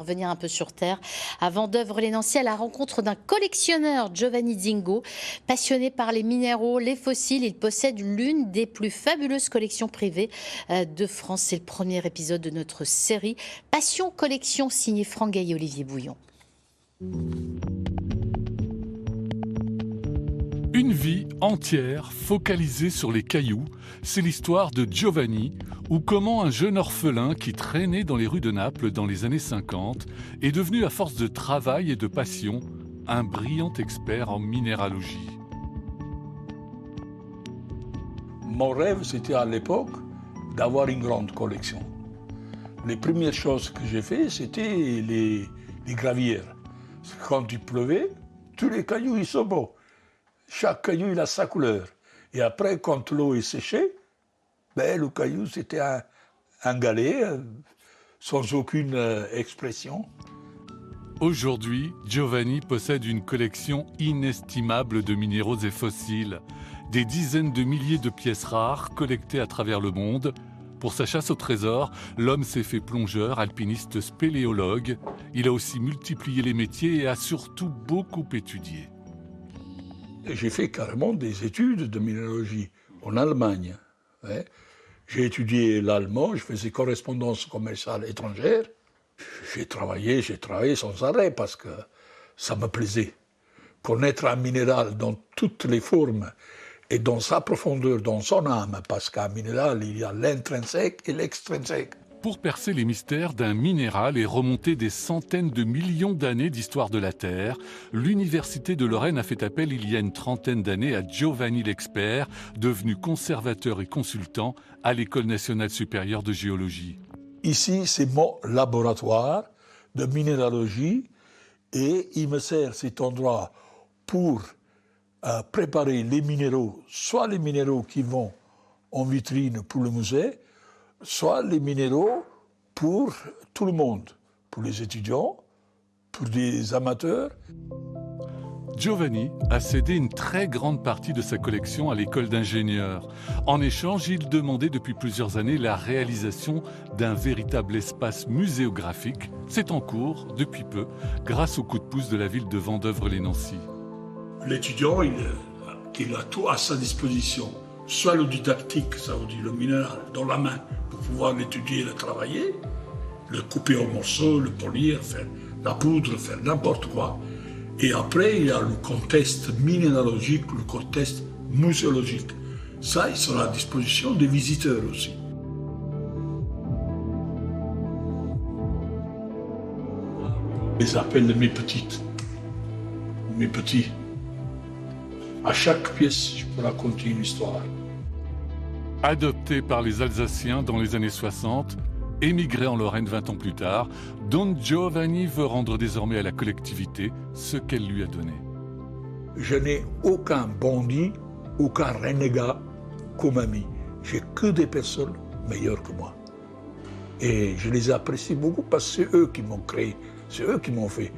revenir un peu sur Terre. À Vendeuvre-les-Nancy, à la rencontre d'un collectionneur, Giovanni Zingo. Passionné par les minéraux, les fossiles, il possède l'une des plus fabuleuses collections privées de France. C'est le premier épisode de notre série Passion Collection, signé Franck Gay et Olivier Bouillon. Une vie entière focalisée sur les cailloux, c'est l'histoire de Giovanni, ou comment un jeune orphelin qui traînait dans les rues de Naples dans les années 50 est devenu, à force de travail et de passion, un brillant expert en minéralogie. Mon rêve, c'était à l'époque d'avoir une grande collection. Les premières choses que j'ai fait, c'était les gravières. Quand il pleuvait, tous les cailloux ils sont beaux. Chaque caillou il a sa couleur. Et après, quand l'eau est séchée, le caillou c'était un galet sans aucune expression. Aujourd'hui, Giovanni possède une collection inestimable de minéraux et fossiles. Des dizaines de milliers de pièces rares collectées à travers le monde. Pour sa chasse au trésor, l'homme s'est fait plongeur, alpiniste, spéléologue. Il a aussi multiplié les métiers et a surtout beaucoup étudié. J'ai fait carrément des études de minéralogie en Allemagne. J'ai étudié l'allemand, je faisais correspondance commerciale étrangère. J'ai travaillé sans arrêt parce que ça me plaisait. Connaître un minéral dans toutes les formes et dans sa profondeur, dans son âme, parce qu'un minéral, il y a l'intrinsèque et l'extrinsèque. Pour percer les mystères d'un minéral et remonter des centaines de millions d'années d'histoire de la Terre, l'Université de Lorraine a fait appel il y a une trentaine d'années à Giovanni l'expert, devenu conservateur et consultant à l'École nationale supérieure de géologie. Ici, c'est mon laboratoire de minéralogie et il me sert cet endroit pour préparer les minéraux, soit les minéraux qui vont en vitrine pour le musée, soit les minéraux pour tout le monde, pour les étudiants, pour des amateurs. Giovanni a cédé une très grande partie de sa collection à l'école d'ingénieurs. En échange, il demandait depuis plusieurs années la réalisation d'un véritable espace muséographique. C'est en cours, depuis peu, grâce au coup de pouce de la ville de Vendeuvre-les-Nancy. L'étudiant, il a tout à sa disposition. Soit le didactique, ça veut dire le minéral dans la main, pour pouvoir l'étudier et le travailler, le couper en morceaux, le polir, faire la poudre, faire n'importe quoi. Et après, il y a le contexte minéralogique, le contexte muséologique. Ça, il sera à disposition des visiteurs aussi. Je les appelle mes petites, mes petits. À chaque pièce, je peux raconter une histoire. Adopté par les Alsaciens dans les années 60, émigré en Lorraine 20 ans plus tard, Don Giovanni veut rendre désormais à la collectivité ce qu'elle lui a donné. Je n'ai aucun bandit, aucun renégat comme ami. J'ai que des personnes meilleures que moi. Et je les apprécie beaucoup parce que c'est eux qui m'ont créé, c'est eux qui m'ont fait.